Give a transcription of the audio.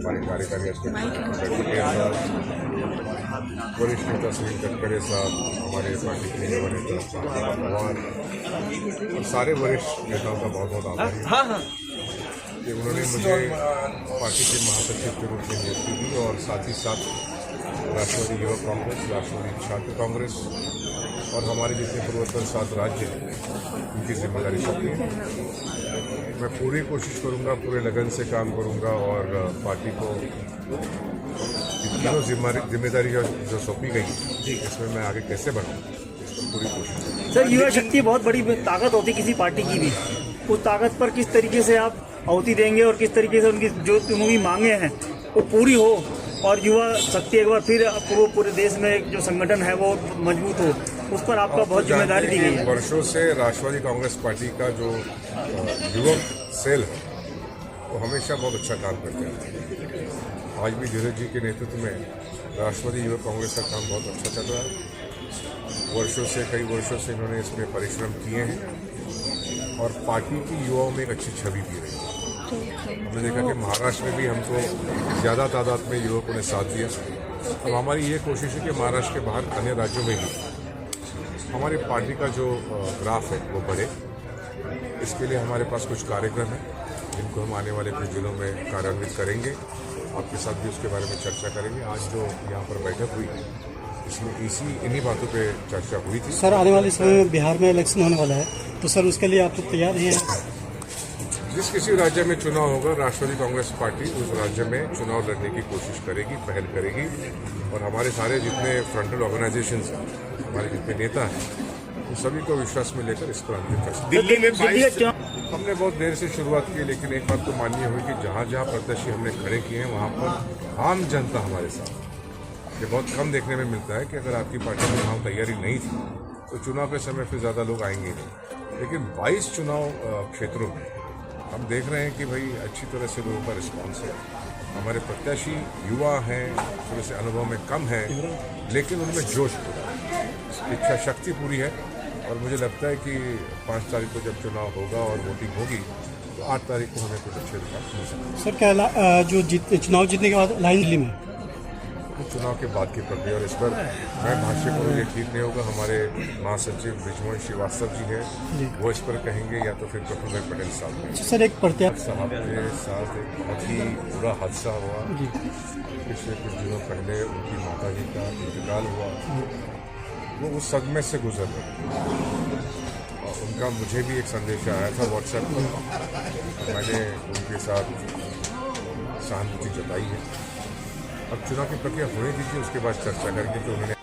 हमारे कार्यकारी अध्यक्ष पटेल साहब, वरिष्ठ नेता सुनील तटकरे साहब, हमारे पार्टी के युवा नेता पवार और सारे वरिष्ठ नेताओं का बहुत बहुत आभार कि उन्होंने मुझे पार्टी के महासचिव के रूप में नियुक्ति दी और साथ ही साथ राष्ट्रवादी युवा कांग्रेस, राष्ट्रवादी छात्र कांग्रेस और हमारे जितने पूर्वोत्तर 7 राज्य उनकी जिम्मेदारी सौंपी है। मैं पूरी कोशिश करूंगा, पूरे लगन से काम करूंगा और पार्टी को तीनों जिम्मेदारी जो सौंपी गई इसमें मैं आगे कैसे बढ़ूँ पूरी कोशिश। सर, युवा शक्ति बहुत बड़ी ताकत होती किसी पार्टी की भी, उस ताकत पर किस तरीके से आप आहुति देंगे और किस तरीके से उनकी जो उनकी मांगे हैं वो पूरी हो और युवा शक्ति एक बार फिर पूरे देश में जो संगठन है वो मजबूत हो, उस पर आपका बहुत जिम्मेदारी दी गई है। वर्षों से राष्ट्रवादी कांग्रेस पार्टी का जो युवक सेल है वो हमेशा बहुत अच्छा काम करते हैं। आज भी धीरज जी के नेतृत्व में राष्ट्रवादी युवक कांग्रेस का काम बहुत अच्छा चल रहा है। वर्षों से कई वर्षों से इन्होंने इसमें परिश्रम किए हैं और पार्टी की युवाओं में एक अच्छी छवि भी रही है। हमने देखा कि महाराष्ट्र में भी हमको ज़्यादा तादाद में युवकों ने साथ दिया। अब हमारी ये कोशिश है कि महाराष्ट्र के बाहर अन्य राज्यों में भी हमारी पार्टी का जो ग्राफ है वो बढ़े। इसके लिए हमारे पास कुछ कार्यक्रम हैं जिनको हम आने वाले कुछ दिनों में कार्यान्वित करेंगे। आपके साथ भी उसके बारे में चर्चा करेंगे। आज जो यहाँ पर बैठक हुई इसमें इन्हीं बातों पे चर्चा हुई थी। सर, आने वाले समय में बिहार में इलेक्शन होने वाला है, तो सर उसके लिए आप तैयार हैं? जिस किसी राज्य में चुनाव होगा राष्ट्रवादी कांग्रेस पार्टी उस राज्य में चुनाव लड़ने की कोशिश करेगी, पहल करेगी और हमारे सारे जितने फ्रंटल ऑर्गेनाइजेशंस हैं, हमारे जितने नेता हैं, उन सभी को विश्वास में लेकर इस पर अंतिम फैसला। दिल्ली में हमने बहुत देर से शुरुआत की, लेकिन एक बात तो माननीय हुई कि जहाँ जहाँ प्रत्याशी हमने खड़े किए हैं वहाँ पर आम जनता हमारे साथ। ये बहुत कम देखने में मिलता है कि अगर आपकी पार्टी में वहाँ तैयारी नहीं थी तो चुनाव के समय फिर ज़्यादा लोग आएंगे नहीं। लेकिन 22 चुनाव क्षेत्रों में हम देख रहे हैं कि भाई अच्छी तरह से लोगों का रिस्पॉन्स है। हमारे प्रत्याशी युवा हैं, थोड़े से अनुभव में कम हैं, लेकिन उनमें जोश पूरा है, इच्छा शक्ति पूरी है और मुझे लगता है कि 5 तारीख को जब चुनाव होगा और वोटिंग होगी तो 8 तारीख को हमें कुछ अच्छे रिजल्ट मिल सकते हैं। सर, क्या जो चुनाव जीतने के बाद लाइन दिल्ली में चुनाव के बाद की प्रक्रिया और इस पर मैं भाष्य करूँ ये ठीक नहीं होगा। हमारे महासचिव ब्रिजमोहन श्रीवास्तव जी हैं, वो इस पर कहेंगे या तो फिर प्रफुल्ल पटेल साहब। सर, एक प्रत्याशी साहब के साथ एक बहुत ही बुरा हादसा हुआ। पिछले कुछ दिनों पहले उनकी माता जी का इंतकाल हुआ। वो उस सदमे से गुजर रहे और उनका मुझे भी एक संदेश आया था व्हाट्सएप पर। मैंने उनके साथ सहानुभूति जताई है। अब चुनाव की प्रक्रिया होने दीजिए, उसके बाद चर्चा करेंगे कि उन्होंने